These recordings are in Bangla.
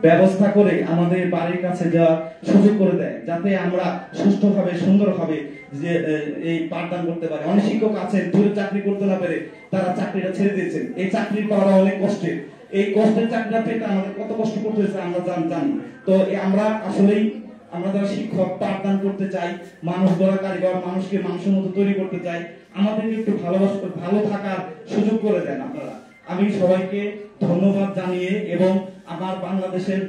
ব্যবস্থা করে আমাদের বাড়ির কাছে যাওয়ার সুযোগ করে দেয়, যাতে আমরা সুষ্ঠুভাবে সুন্দরভাবে যে এই পাঠদান করতে পারি। অনেক শিক্ষক আছেন দূরে চাকরি করতে না পেরে তারা চাকরিটা ছেড়ে দিয়েছেন। এই চাকরি পাওয়া অনেক কষ্টের, এই কষ্টের চাকরিটা পেতে আমাদের কত কষ্ট করতে হয়েছে আমরা জানি। তো আমরা আসলেই আমরা যারা শিক্ষক পাঠদান করতে চাই, মানুষ গড়া কারিগর, মানুষকে মানুষের মতো তৈরি করতে চাই, আমাদেরকে একটু ভালো থাকার সুযোগ করে দেন আপনারা। আমি সবাইকে ধন্যবাদ জানিয়ে এবং আমার বাংলাদেশের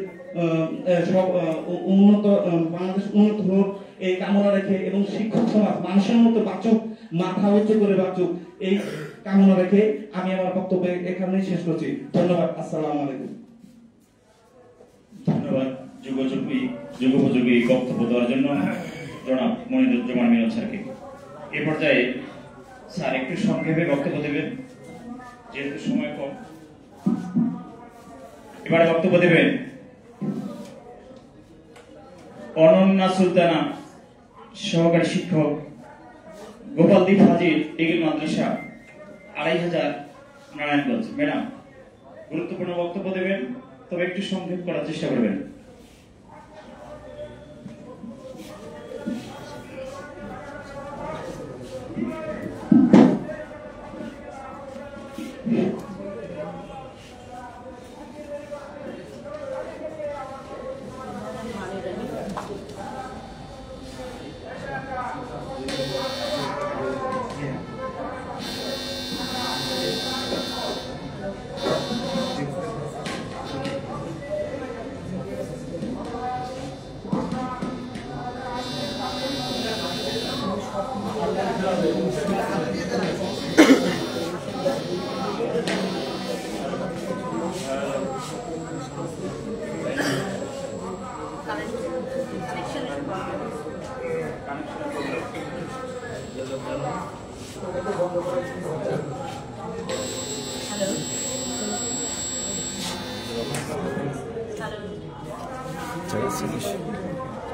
বাংলাদেশ উন্নত হোক এই কামনা রেখে এবং শিক্ষক সমাজ মানুষের মতো বাঁচুক, মাথা উঁচু করে বাঁচুক, এই কামনা রেখে আমি আমার বক্তব্য এখানেই শেষ করছি। ধন্যবাদ। আসসালামু আলাইকুম। ধন্যবাদ যুগোপযোগী বক্তব্য দেওয়ার জন্য জনাব মনিরুজ্জামান মিলন স্যারকে। এ পর্যায়ে স্যার একটু সংক্ষেপে বক্তব্য দেবেন, যেহেতু সময় কম। এবারে বক্তব্য দেবেন অনন্যা সুলতানা, সহকারী শিক্ষক, গোপালদী ফাজিল ডিগ্রি মাদ্রাসা ২৫০০ নারায়ণগঞ্জ। ম্যাডাম গুরুত্বপূর্ণ বক্তব্য দেবেন, তবে একটু সংক্ষেপ করার চেষ্টা করবেন।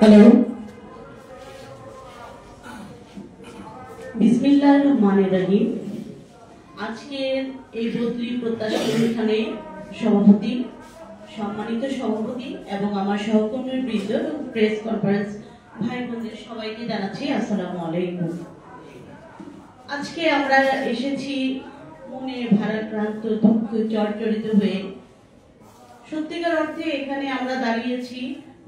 হ্যালো, বিসমিল্লাহির রহমানির রহিম। আজকের এই বদলি প্রত্যাশা অনুষ্ঠানে সভাপতি, সম্মানিত সভাপতি এবং আমার সহকর্মী বৃন্দ, প্রেস কনফারেন্স ভাই বোনদের সবাইকে জানাচ্ছি আসসালামু আলাইকুম। আজকে আমরা এসেছি মনে ভারাক্রান্ত, দুঃখ জর্জরিত হয়ে। সত্যিকার অর্থে এখানে আমরা দাঁড়িয়েছি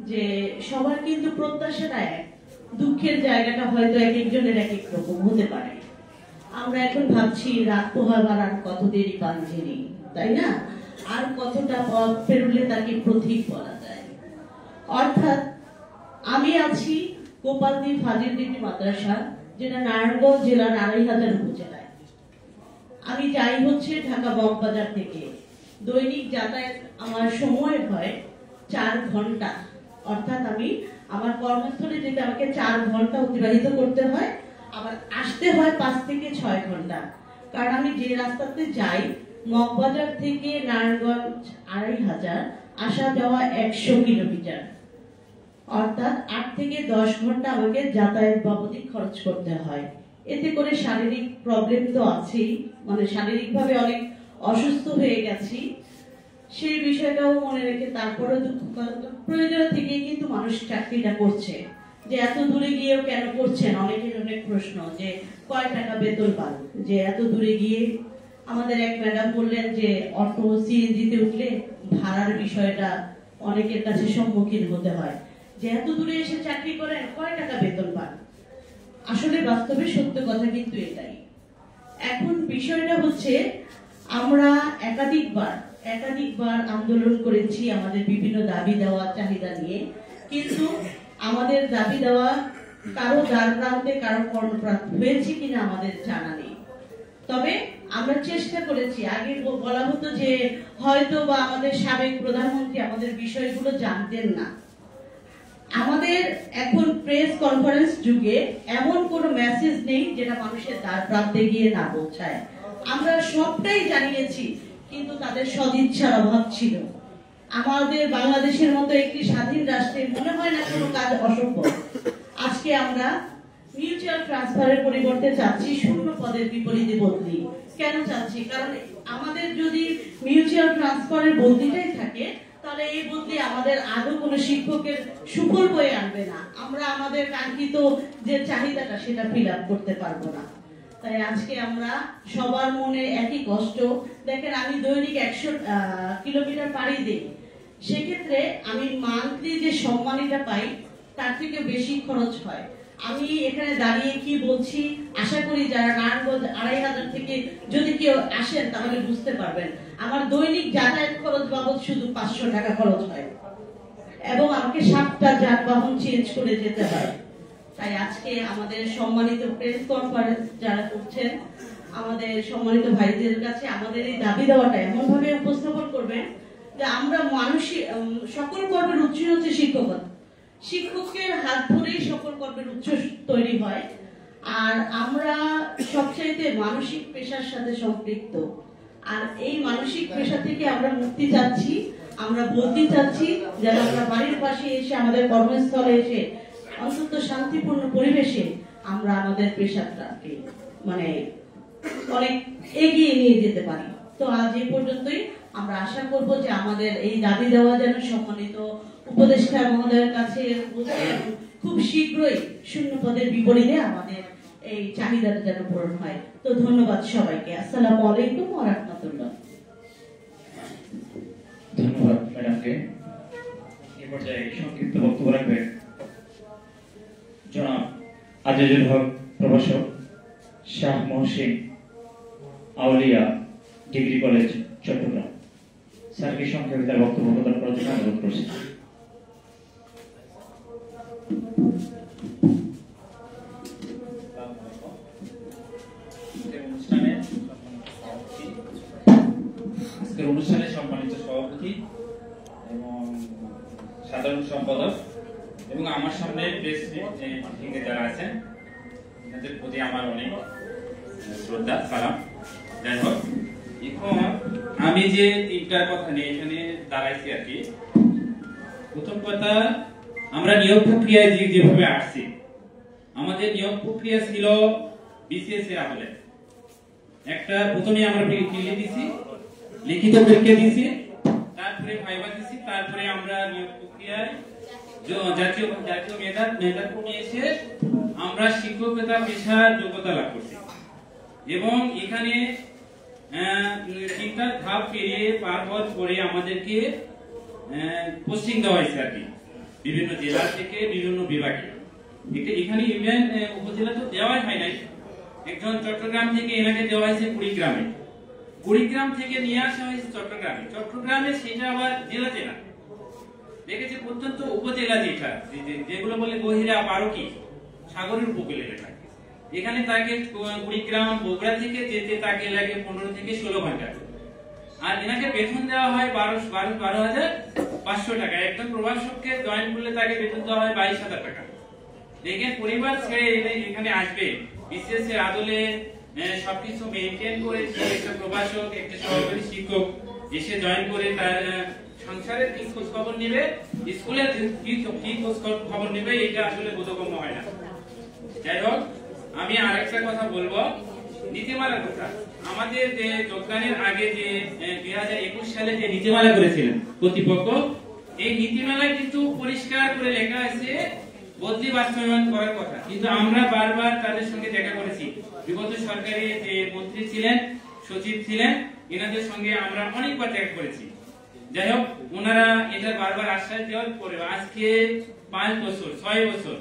যে সবার কিন্তু প্রত্যাশাটা এক, দুঃখের জায়গাটা হয়তো এক একজনের এক এক রকম হতে পারে। আমরা এখন ভাবছি রাত পোহাবার আর কত দেরি পাঞ্জেরি, তাই না? আর কতটা পথ পেরোলে তাকে প্রতীক বলা যায়। অর্থাৎ আমি আছি গোপালদী ফাজিল ডিগ্রি মাদ্রাসা, যেটা নারায়ণগঞ্জ জেলার ২৫০০ উপজেলায়। আমি যাই হচ্ছে ঢাকা বকবাজার থেকে। দৈনিক যাতায়াত আমার সময় হয় ৪ ঘন্টা। অর্থাৎ আমি আমার কর্মস্থলে যেতে আমাকে ৪ ঘন্টা অতিবাহিত করতে হয়, আবার আসতে হয় ৫ থেকে ৬ ঘন্টা। কারণ আমি যে রাস্তাতে যাই, মগবাজার থেকে নারায়ণগঞ্জ ২৫০০, আসা যাওয়া ১০০ কিলোমিটার। অর্থাৎ ৮ থেকে ১০ ঘন্টা আমাকে যাতায়াত বাবদই খরচ করতে হয়। এতে করে শারীরিক প্রবলেম তো আছেই, মানে শারীরিকভাবে অনেক অসুস্থ হয়ে গেছি, সেই বিষয়টাও মনে রেখে তারপরে প্রয়োজন থেকেই কিন্তু মানুষ চাকরিটা করছে। যে এত দূরে গিয়েও কেন করছেন, অনেকের অনেক প্রশ্ন, যে কয় টাকা বেতন পান, যে এত দূরে গিয়ে। আমাদের এক ম্যাডাম বললেন যে অটো সিএনজিতে উঠলে ভাড়ার বিষয়টা অনেকের কাছে সম্মুখীন হতে হয়, যে এত দূরে এসে চাকরি করেন, কয় টাকা বেতন পান। আসলে বাস্তবে সত্য কথা কিন্তু এটাই। এখন বিষয়টা হচ্ছে, আমরা একাধিকবার আন্দোলন করেছি আমাদের বিভিন্ন দাবি দেওয়া চাহিদা নিয়ে, কিন্তু আমাদের দাবি দেওয়া কারো দ্বার প্রান্তে কারো কর্ণপ্রান্ত হয়েছে কিনা আমাদের জানা নেই। তবে আমরা চেষ্টা করেছি। আগে বলা হতো যে হয়তো বা আমাদের সাবেক প্রধানমন্ত্রী আমাদের বিষয়গুলো জানতেন না। আমাদের এখন প্রেস কনফারেন্স যুগে এমন কোনো মেসেজ নেই যেটা মানুষের দ্বার প্রান্তে গিয়ে না পৌঁছায়। আমরা সবটাই জানিয়েছি, কিন্তু তাদের সদিচ্ছার অভাব ছিল। আমাদের বাংলাদেশের মতো একটি স্বাধীন রাষ্ট্রে মনে হয় না কোনো কাজ অসম্ভব। আজকে আমরা মিউচুয়াল ট্রান্সফারের পরিবর্তে চাচ্ছি শূন্য পদের বিপরীতে বদলি। কেন চাচ্ছি? কারণ আমাদের যদি মিউচুয়াল ট্রান্সফারের বদলিটাই থাকে, তাহলে তাহলে এই বদলি আমাদের আদৌ কোনো শিক্ষকের সুফল বয়ে আনবে না, আমরা আমাদের কাঙ্ক্ষিত যে চাহিদাটা সেটা ফিল আপ করতে পারবো না। তাই আজকে আমরা সবার মনে একই কষ্ট। দেখেন আমি দৈনিক 100 কিলোমিটার পাড়ি দিই, সেক্ষেত্রে আমি মান্থলি যে সম্মানীটা পাই তার থেকে বেশি খরচ হয়। আমি এখানে দাঁড়িয়ে কি বলছি আশা করি যারা নারায়ণগঞ্জ 2500 থেকে যদি কেউ আসেন তাহলে বুঝতে পারবেন। আমার দৈনিক যাতায়াত খরচ বাবদ শুধু 500 টাকা খরচ হয় এবং আমাকে 7টা যানবাহন চেঞ্জ করে যেতে হয়। তাই আজকে আমাদের সম্মানিত প্রেস কনফারেন্স যারা করছেন, আমাদের সম্মানিত ভাইদের কাছে আমাদের এই দাবি দেওয়াটা এমন ভাবে উপস্থাপন করবেন যে আমরা মানুষের সকল কর্মের উৎস হচ্ছে শিক্ষকতা, শিক্ষকের হাত ধরেই সকল কর্মের উৎস তৈরি হয়। আর আমরা সবচাইতে মানসিক পেশার সাথে সম্পৃক্ত, আর এই মানসিক পেশা থেকে আমরা মুক্তি চাচ্ছি, আমরা বলতে চাচ্ছি যেন আমরা বাড়ির পাশে এসে আমাদের কর্মস্থলে এসে অন্তত শান্তিপূর্ণ পরিবেশে আমরা আমাদের পেশাটাকে মানে অনেক এগিয়ে নিয়ে যেতে পারি। তো আজ এই পর্যন্তই। আমরা আশা করব যে আমাদের এই দাবি দেওয়া যেন সম্মানিত উপদেষ্টা মহোদয়ের কাছে খুব শীঘ্রই শূন্য পদের বিপরীতে আমাদের এই চাহিদাটা যেন পূরণ হয়। তো ধন্যবাদ সবাইকে। আসসালামু আলাইকুম ওয়া রাহমাতুল্লাহ। ধন্যবাদ ম্যাডামকে। এ পর্যায়ে সংক্ষিপ্ত বক্তব্য রাখবেন জনাব আজিজুল হক প্রভাষক, শাহ মহসিন আউলিয়া ডিগ্রি কলেজ, চট্টগ্রাম। স্যারকে সংক্ষেপে তার বক্তব্য প্রদান করার জন্য অনুরোধ করছি। অনুষ্ঠানে সম্মানিত সভাপতি এবং সাধারণ সম্পাদক এবং আমার সামনে প্রেস যারা আছেন তাদের প্রতি আমার অনেক শ্রদ্ধা সালাম। যাই হোক, এখন আমি যে তিনটার কথা নিয়ে এখানে দাঁড়াইছি আর কি। প্রথম কথা, আমরা নিয়োগ প্রক্রিয়ায় যেভাবে আসছি, আমাদের নিয়োগ প্রক্রিয়া ছিল বিসিএস এর আমলে। একটা প্রথমে আমরা প্রিলি দিছি, লিখিত পরীক্ষা দিছি, তারপরে ভাইবা দিছি, তারপরে আমরা নিয়োগ প্রক্রিয়ায় জাতীয় মেধা কমিয়ে এসে আমরা শিক্ষকতা পেশার যোগ্যতা লাভ করছি। এবং এখানে তিনটা ধাপ পেরিয়ে পার হওয়ার পরে আমাদেরকে পোস্টিং দেওয়া হয়েছে আর কি, বিভিন্ন জেলা থেকে বিভিন্ন বিভাগে। এখানে ইউনিয়ন উপজেলা তো দেওয়াই হয় নাই। একজন চট্টগ্রাম থেকে এনাকে দেওয়া হয়েছে কুড়িগ্রামে, কুড়িগ্রাম থেকে নিয়ে আসা হয়েছে চট্টগ্রামে, চট্টগ্রামে সেটা আবার জেলা দেখেছে পর্যন্ত উপজেলা যেগুলো বলে গহিরা বারোকি সাগরের উপকূলে লেখা। এখানে তাকে কুড়িগ্রাম বগুড়া থেকে যেতে তাকে লাগে 15 থেকে 16 ঘন্টা। আর এনাকে বেতন দেওয়া হয় 12,500 টাকা। একজন প্রভাষককে জয়েন করলে তাকে বেতন দেওয়া হয় 22,000 টাকা। দেখেন, পরিবার ছেড়ে এখানে আসবে, বিসিএস এর আদলে সবকিছু মেইনটেইন করে একটা প্রভাষক, একটা সহকারী শিক্ষক এসে জয়েন করে তার সংসারের কি খোঁজ খবর নেবে, স্কুলের কি খোঁজ খবর নেবে, এটা আসলে বোধগম্য হয় না। যাই হোক, আমি আরেকটা কথা বলবো, নীতিমালার কথা। আমাদের যে যোগদানের আগে যে 2021 সালে যে নীতিমালা করেছিলেন কর্তৃপক্ষ, এই নীতিমালায় কিন্তু পরিষ্কার করে লেখা আছে বদলি বাস্তবায়ন করার কথা। কিন্তু আমরা বারবার তাদের সঙ্গে দেখা করেছি, বিগত সরকারে যে মন্ত্রী ছিলেন, সচিব ছিলেন, এনাদের সঙ্গে আমরা অনেকবার দেখা করেছি। যাই হোক, ওনারা এটা বারবার আশ্বাস দেওয়ার পরে আজকে 5 বছর 6 বছর,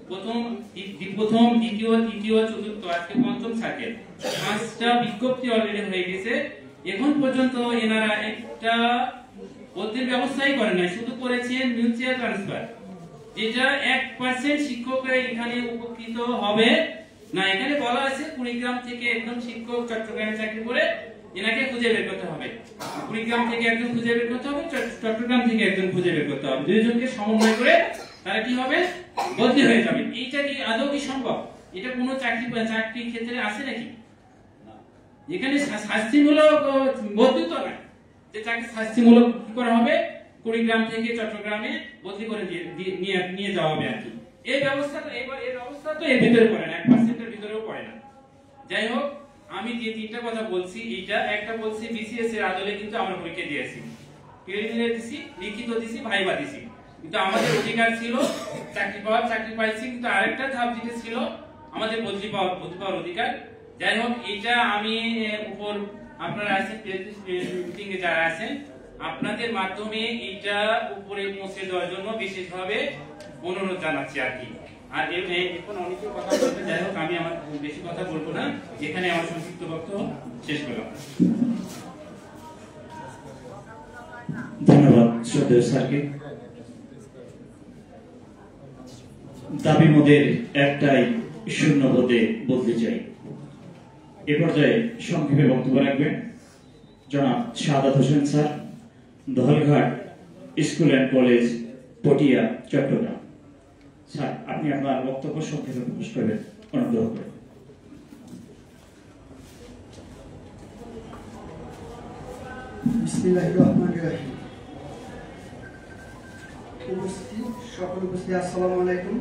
প্রথম দ্বিতীয় তৃতীয় চতুর্থ আজকে পঞ্চম সার্কেল, 5টা বিজ্ঞপ্তি অলরেডি হয়ে গেছে। এখন পর্যন্ত এনারা একটা বদলির ব্যবস্থাই করেন নাই, শুধু করেছেন মিউচুয়াল ট্রান্সফার, যেটা 1% শিক্ষকরা এখানে উপকৃত হবে না। এখানে বলা আছে কুড়িগ্রাম থেকে একজন শিক্ষক চট্টগ্রামে চাকরি করে এনাকে খুঁজে বের করতে হবে, কুড়িগ্রাম থেকে একজন খুঁজে বের করতে হবে, চট্টগ্রাম থেকে একজন খুঁজে বের করতে হবে। দুইজনকে সমন্বয় করে তারা কি হবে, বদলি হয়ে যাবে। এইটা কি আদৌ কি সম্ভব? এটা কোনো চাকরি ক্ষেত্রে আছে নাকি? এখানে শাস্তিমূলক বদলি তো না, যে চাকরি শাস্তিমূলক কি করা হবে, কুড়িগ্রাম থেকে চট্টগ্রামে বদলি করে নিয়ে যাওয়া হবে আর কি। এই ব্যবস্থা তো এর ভিতরে পড়ে না, 1% এর ভিতরেও পড়ে না। যাই হোক, আমি যে তিনটা কথা বলছি, এইটা একটা বলছি বিসিএস এর আদলে কিন্তু আমরা পরীক্ষা দিয়েছি, প্রিলিমিনারি দিছি, লিখিত দিছি, ভাইবা দিছি, কিন্তু আমাদের অধিকার ছিল চাকরি পাওয়ার, চাকরি পাইছি, কিন্তু আরেকটা ধাপ যেটা ছিল আমাদের বদলি পাওয়ার অধিকার। যাই হোক, এটা আমি উপর আপনারা আছেন মিটিং এ যারা আছেন, আপনাদের মাধ্যমে এটা উপরে পৌঁছে দেওয়ার জন্য বিশেষভাবে অনুরোধ জানাচ্ছি আর কি। আর এখন অনেকে কথা বলতে, যাই হোক আমি আমার বেশি কথা বলবো না, এখানে আমার সংক্ষিপ্ত বক্তব্য শেষ করলাম। ধন্যবাদ শ্রদ্ধেয় স্যারকে। দাবি মোদের একটাই, শূন্য পদে বদলে চাই। এ পর্যায়ে সংক্ষেপে বক্তব্য রাখবেন জনাব Sadat Hossain sir, Dohalghat school and college, Patiya, Chattogram. Sir, আপনি আপনার বক্তব্য সংক্ষেপে প্রকাশ করবেন, অনুগ্রহ করে। বিসমিল্লাহির রহমানির রহিম। সকল উপস্থিত আসসালামু আলাইকুম।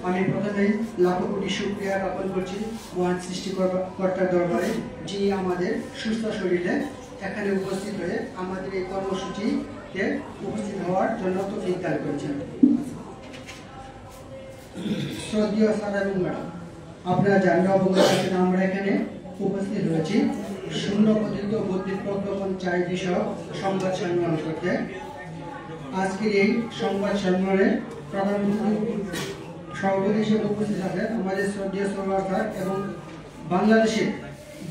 আমি প্রথমেই লাখো কোটি শুকরিয়া জ্ঞাপন করছি মহান সৃষ্টিকর্তার দরবারে, যিনি আমাদের সুস্থ শরীরে এখানে উপস্থিত হয়ে আমাদের এই কর্মসূচিতে উপস্থিত হওয়ার জন্য তৌফিক দান করেছেন। শ্রদ্ধেয় স্যার এবং ম্যাডাম, আপনারা জানেন অবগত আছেন আমরা এখানে উপস্থিত হয়েছি শূন্য পতিত বুদ্ধির প্রজ্ঞাপন চাই বিষয়ক সংবাদ সম্মেলন করতে। আজকের এই সংবাদ সম্মেলনে প্রধানমন্ত্রী সভাপতি হিসেবে উপস্থিত আছেন আমাদের শ্রদ্ধেয় সরকার স্যার এবং বাংলাদেশের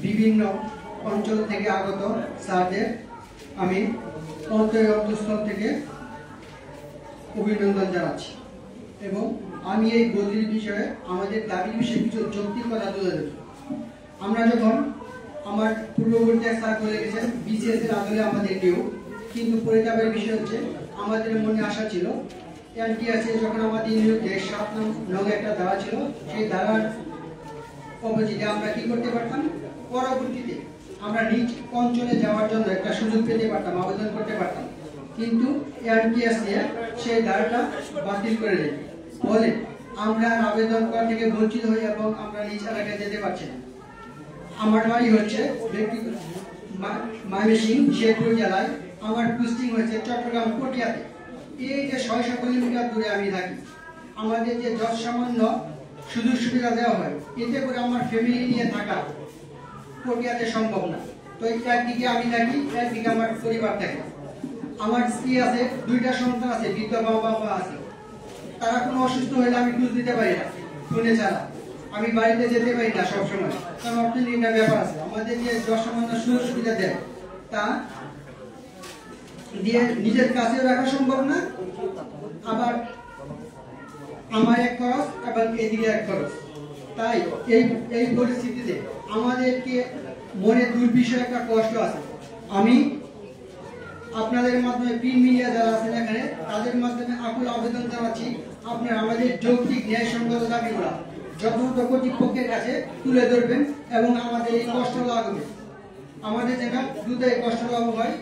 বিভিন্ন অঞ্চল থেকে আগত স্যারদের আমি অন্তঃস্থল থেকে অভিনন্দন জানাচ্ছি। এবং আমি এই বদলির বিষয়ে আমাদের দাবির বিষয়ে কিছু যৌক্তিক কথা তুলে দেব। আমরা যখন আমার পূর্ববর্তী স্যার বলে গেছেন বিসিএস এর আদলে আমাদের নিয়োগ, কিন্তু পরিতাপের বিষয় হচ্ছে আমাদের মনে আশা ছিল এনটিএস যখন আমাদের নিয়োগে 7 নং একটা ধারা ছিল, সেই ধারার অপোজিটে আমরা কি করতে পারতাম, পরবর্তীতে আমরা নিজ অঞ্চলে যাওয়ার জন্য একটা সুযোগ পেতে পারতাম, আবেদন করতে পারতাম, কিন্তু এনটিএস সেই ধারাটা বাতিল করে দেয়। ফলে আমরা আবেদন করা থেকে বঞ্চিত হই এবং আমরা নিজ এলাকায় যেতে পারছি না। আমার বাড়ি হচ্ছে ময়মনসিংহ শেরপুর জেলায়, আমার পোস্টিং হয়েছে চট্টগ্রাম পটিয়াতে। এই যে 600 কিলোমিটার দূরে আমি থাকি, আমাদের যে যত সামান্য সুযোগ সুবিধা দেওয়া হয়, এতে করে আমার ফ্যামিলি নিয়ে থাকা পটিয়াতে সম্ভব না। তো একদিকে আমি থাকি, একদিকে আমার পরিবার থাকে। আমার স্ত্রী আছে, 2টা সন্তান আছে, বৃদ্ধ বাবা আছে। তারা কোনো অসুস্থ হলে আমি খোঁজ দিতে পারি না ফোনে ছাড়া, আমি বাড়িতে যেতে পারি না সবসময়, কারণ অর্থনৈতিক একটা ব্যাপার আছে। আমাদের যে সামান্য সুযোগ সুবিধা দেয় তা দিয়ে নিজের কাছে রাখা সম্ভব না, আবার আমার এক খরচ এবং এদিকে এক খরচ। তাই এই পরিস্থিতিতে আমাদেরকে মনে দুর্বিষয় একটা কষ্ট আছে। আমি আপনাদের মাধ্যমে প্রিন্ট মিডিয়া যারা আছেন এখানে, তাদের মাধ্যমে আকুল আবেদন জানাচ্ছি, আপনারা আমাদের যৌক্তিক ন্যায়সঙ্গত দাবিগুলো যথাযথ কর্তৃপক্ষের কাছে তুলে ধরবেন এবং আমাদের এই কষ্ট লাগবে, আমাদের যেটা দ্রুত এই কষ্ট লাভ হয়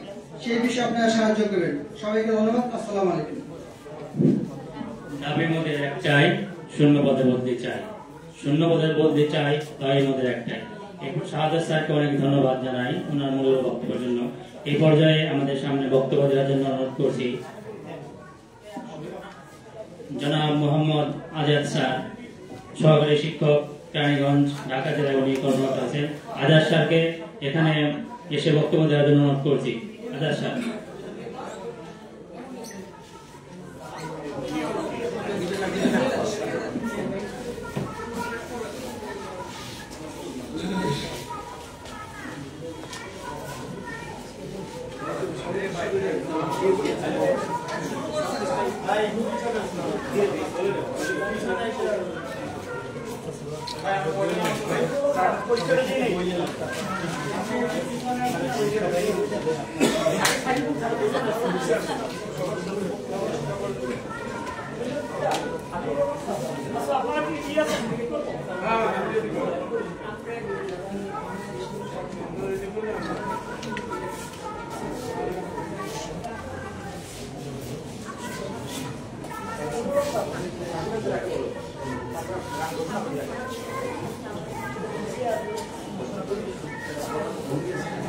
সেই বিষয়ে আপনারা সাহায্য করবেন। সবাইকে ধন্যবাদ। আসসালামু আলাইকুম। দাবি মোদের একটাই, শূন্য পদে বদলি চাই। শূন্য পদে বদলি চাই, দাবি মোদের একটাই। এরপর শাহাদাত স্যারকে অনেক ধন্যবাদ জানাই ওনার মূল্য বক্তব্যের জন্য। এই পর্যায়ে আমাদের সামনে বক্তব্য দেওয়ার জন্য অনুরোধ করছি জনাব মোহাম্মদ আজাদ স্যার, সহকারী শিক্ষক, রানীগঞ্জ, ঢাকা জেলায় উনি কর্মরত আছেন। আজাদ স্যারকে এখানে এসে বক্তব্য দেওয়ার জন্য অনুরোধ করছি। আজাদ স্যার।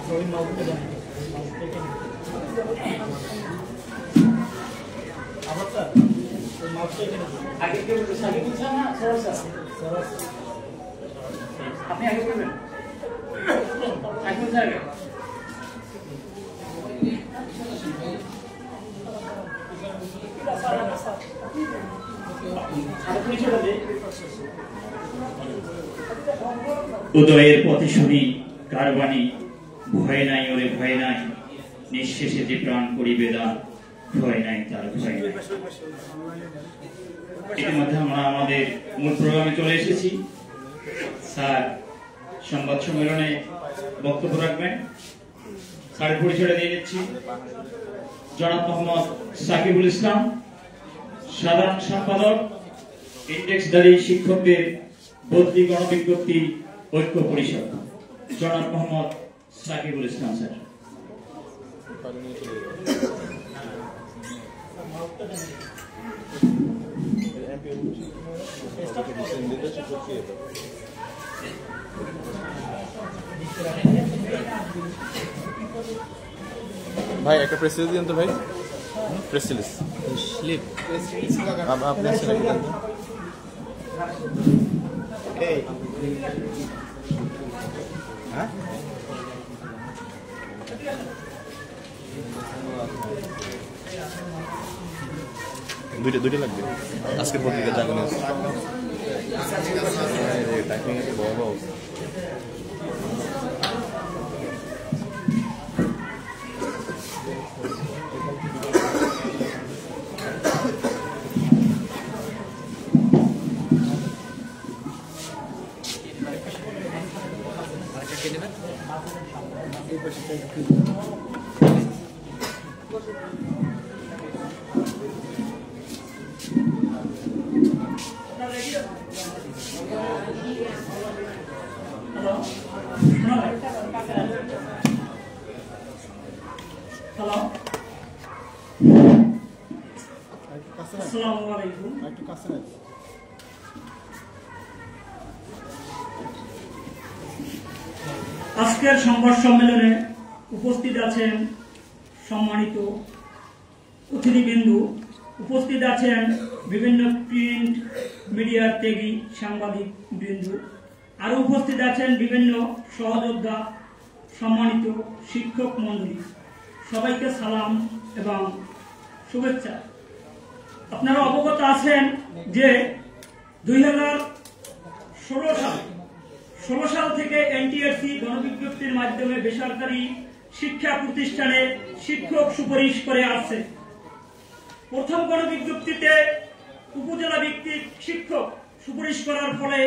Sorry, আগে কেউ সাকি বুঝছেন না আপনি আগে করবেন আগে উদয়ের পথে শুনি কারবাণী, ভয় নাই ওরে ভয় নাই, নিঃশেষে যে প্রাণ করিবে দান, ভয় নাই তার ভয় নাই। ইতিমধ্যে আমরা আমাদের মূল প্রোগ্রামে চলে এসেছি। স্যার সংবাদ সম্মেলনে বক্তব্য রাখবেন। স্যারের পরিচয় দিয়ে দিচ্ছি। জনাব মোহাম্মদ সাকিবুল ইসলাম, সাধারণ সম্পাদক, ইন্ডেক্সধারী শিক্ষকদের বদলি গণবিজ্ঞপ্তি ঐক্য পরিষদ। জনাব মোহাম্মদ সাকিবুল ইসলাম স্যার। ভাই একটা প্রেস রিলিজ দিন তো ভাই, প্রেস রিলিজ স্লিপ আপনি আছেন এই হ্যাঁ দুইটা লাগবে আজকের পত্রিকা জাগানো আছে টাইপিং এর বড় বড় আজকের সংবাদ সম্মেলনে উপস্থিত আছেন সম্মানিত অতিথিবৃন্দ, উপস্থিত আছেন বিভিন্ন প্রিন্ট মিডিয়ার ত্যাগী সাংবাদিক বৃন্দ, আরো উপস্থিত আছেন বিভিন্ন সহযোদ্ধা, সম্মানিত শিক্ষক মণ্ডলী। সবাইকে সালাম এবং শুভেচ্ছা। আপনারা অবগত আছেন যে 2016 সাল থেকে এনটিআরসি গণবিজ্ঞপ্তির মাধ্যমে বেসরকারি শিক্ষা প্রতিষ্ঠানে শিক্ষক সুপারিশ করে আসছে। প্রথম গণবিজ্ঞপ্তিতে উপজেলা ভিত্তিক শিক্ষক সুপারিশ করার ফলে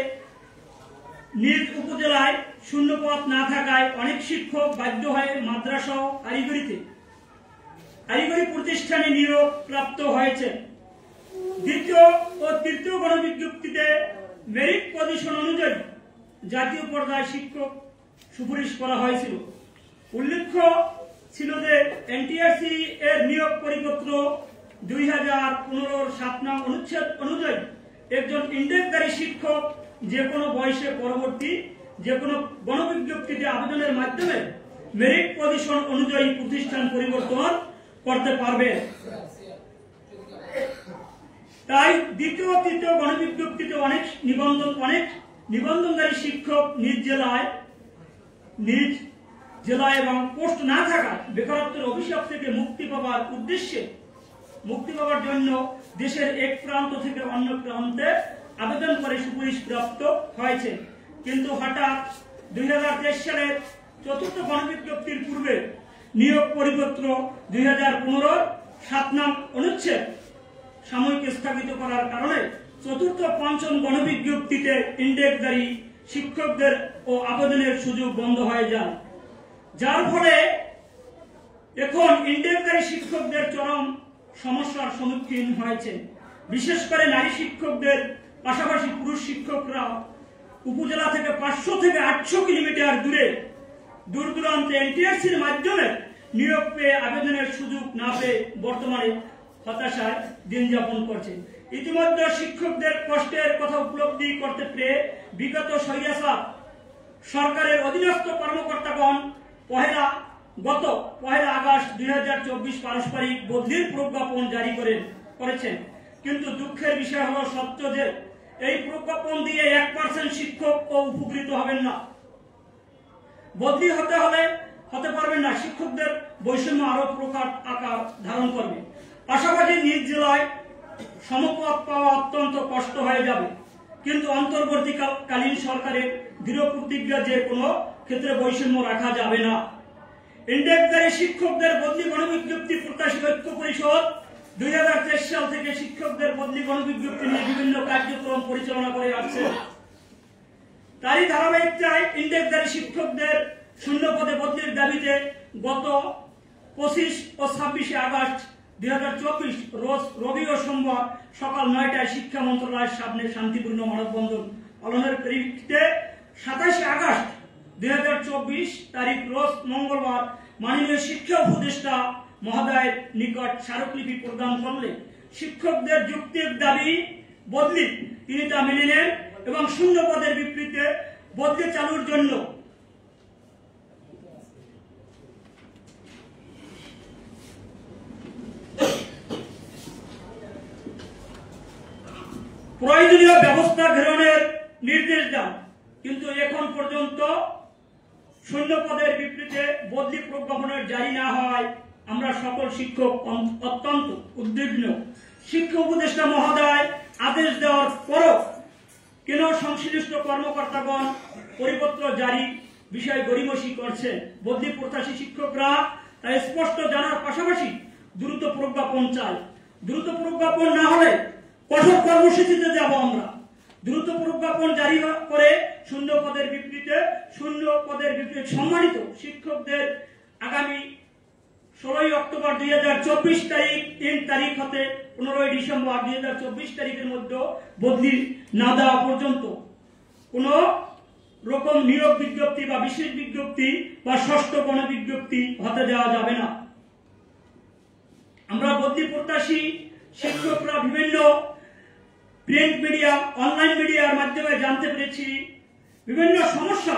নিজ উপজেলায় শূন্যপদ না থাকায় অনেক শিক্ষক বাধ্য হয়ে মাদ্রাসা ও কারিগরি প্রতিষ্ঠানে নিয়োগ প্রাপ্ত হয়েছে। দ্বিতীয় ও তৃতীয় গণবিজ্ঞপ্তিতে মেরিট পজিশন অনুযায়ী জাতীয় পর্যায়ে শিক্ষক সুপারিশ করা হয়েছিল। উল্লেখ্য ছিল যে এনটিআরসি এর নিয়োগ পরিপত্র 2015-7 নং অনুচ্ছেদ অনুযায়ী একজন ইন্ডেক্সধারী শিক্ষক যে কোনো বয়সে পরবর্তী যে কোনো গণবিজ্ঞপ্তিতে আবেদনের মাধ্যমে মেরিট পজিশন অনুযায়ী প্রতিষ্ঠান পরিবর্তন করতে পারবে। তাই দ্বিতীয় তৃতীয় গণবিজ্ঞপ্তিতে অনেক নিবন্ধনকারী শিক্ষক নিজ জেলায় এবং পোস্ট না থাকায় বেকারত্বের অভিশাপ থেকে মুক্তি পাওয়ার জন্য দেশের এক প্রান্ত থেকে অন্য প্রান্তে আবেদন করে সুপারিশ প্রাপ্ত হয়েছে। কিন্তু হঠাৎ 2023 সালের চতুর্থ গণবিজ্ঞপ্তির পূর্বে নিয়োগ পরিপত্র 2015-7 নং অনুচ্ছেদ সাময়িক স্থগিত করার কারণে চতুর্থ পঞ্চম গণবিজ্ঞপ্তিতে ইন্ডেক্সধারী শিক্ষকদের ও আবেদনের সুযোগ বন্ধ হয়ে যায়, যার ফলে এখন ইন্ডেক্সধারী শিক্ষকদের চরম সমস্যার সম্মুখীন হয়েছে। বিশেষ করে নারী শিক্ষকদের পাশাপাশি পুরুষ শিক্ষকরা উপজেলা থেকে 500 থেকে 800 কিলোমিটার দূর দূরান্তে এনটিআরসির মাধ্যমে নিয়োগ পেয়ে আবেদনের সুযোগ না পেয়ে বর্তমানে হতাশায় দিন যাপন করছে। ইতিমধ্যে শিক্ষকদের কষ্টের কথা উপলব্ধি করতে পেরে বিগত স্বৈরাচার সরকারের অধীনস্থ কর্মকর্তাগণ গত 1 আগস্ট 2024 পারস্পরিক বদলির প্রজ্ঞাপন জারি করেন। করেছেন, কিন্তু দুঃখের বিষয় হলো সত্য যে এই প্রজ্ঞাপন দিয়ে 1% শিক্ষক উপকৃত হবেন না। বদলি হতে পারবেন না, শিক্ষকদের বৈষম্য আরো প্রকার আকার ধারণ করবে। পাশাপাশি নিজ জেলায় সমপদ পাওয়া অত্যন্ত কষ্ট হয়ে যাবে। কিন্তু অন্তর্বর্তীকালীন সরকারের দৃঢ় প্রতিজ্ঞা যে কোনো ক্ষেত্রে বৈষম্য রাখা যাবে না। ইন্ডেক্সধারী শিক্ষকদের বদলি গণবিজ্ঞপ্তি প্রত্যাশী ঐক্য পরিষদ 2023 সাল থেকে শিক্ষকদের বদলি গণবিজ্ঞপ্তি নিয়ে বিভিন্ন কার্যক্রম পরিচালনা করে আসছে। তারই ধারাবাহিকতায় ইন্ডেক্সধারী শিক্ষকদের শূন্য পদে বদলির দাবিতে গত 25 ও 26 আগস্ট 2024 রোজ রবি ও সোমবার সকাল 9টায় শিক্ষা মন্ত্রণালয়ের সামনে শান্তিপূর্ণ মানববন্ধন পালনের পরিপ্রেক্ষিতে 27 আগস্ট 2024 তারিখ রোজ মঙ্গলবার মাননীয় শিক্ষা উপদেষ্টা মহোদয়ের নিকট স্মারকলিপি প্রদান করলে শিক্ষকদের যুক্তির দাবি বদলি তিনি তা মেনে নেন এবং শূন্য পদের বিপরীতে বদলি চালুর জন্য প্রয়োজনীয় ব্যবস্থা গ্রহণের নির্দেশ দেন। কিন্তু এখন পর্যন্ত শূন্য পদের বিপরীতে বদলি প্রজ্ঞাপনের জারি না হয় আমরা সকল শিক্ষক অত্যন্ত উদ্বিগ্ন। শিক্ষা উপদেষ্টা মহোদয় আদেশ দেওয়ার পরও কেন সংশ্লিষ্ট কর্মকর্তাগণ পরিপত্র জারি বিষয় গড়িমসি করছে? বদলি প্রত্যাশী শিক্ষকরা তা স্পষ্ট জানার পাশাপাশি দ্রুত প্রজ্ঞাপন চায়। দ্রুত প্রজ্ঞাপন না হলে কঠোর কর্মসূচিতে যাব আমরা। দ্রুত প্রজ্ঞাপন জারি করে শূন্য পদের বিপরীতে সম্মানিত শিক্ষকদের আগামী 16 অক্টোবর 2024 তারিখ হতে 15 ডিসেম্বর 2024 তারিখের মধ্যে বদলি না দেওয়া পর্যন্ত কোন রকম নিয়োগ বিজ্ঞপ্তি বা বিশেষ বিজ্ঞপ্তি বা ষষ্ঠ গণবিজ্ঞপ্তি হতে দেওয়া যাবে না। আমরা বদলি প্রত্যাশী শিক্ষকরা বিভিন্ন প্রিন্ট মিডিয়া, অনলাইন মিডিয়ার মাধ্যমে জানতে পেরেছি বিভিন্ন সমস্যা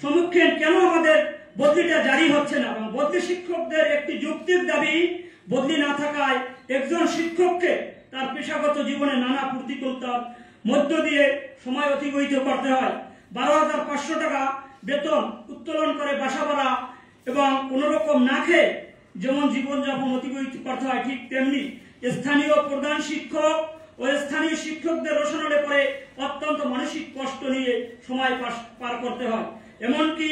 সম্মুখীন কেন আমাদের বদলিটা জারি হচ্ছে না। এবং বদলি শিক্ষকদের একটি যৌক্তিক দাবি বদলি না থাকায় একজন শিক্ষককে তার পেশাগত জীবনে নানা প্রতিকূলতার মধ্য দিয়ে সময় অতিবাহিত করতে হয়। 12,500 টাকা বেতন উত্তোলন করে বাসা ভাড়া এবং কোনোরকম না খেয়ে যেমন জীবনযাপন অতিবাহিত করতে হয়, ঠিক তেমনি স্থানীয় প্রধান শিক্ষক ও স্থানীয় শিক্ষকদের রোশনালে পরে অত্যন্ত মানসিক কষ্ট নিয়ে সময় পার করতে হয়। এমনকি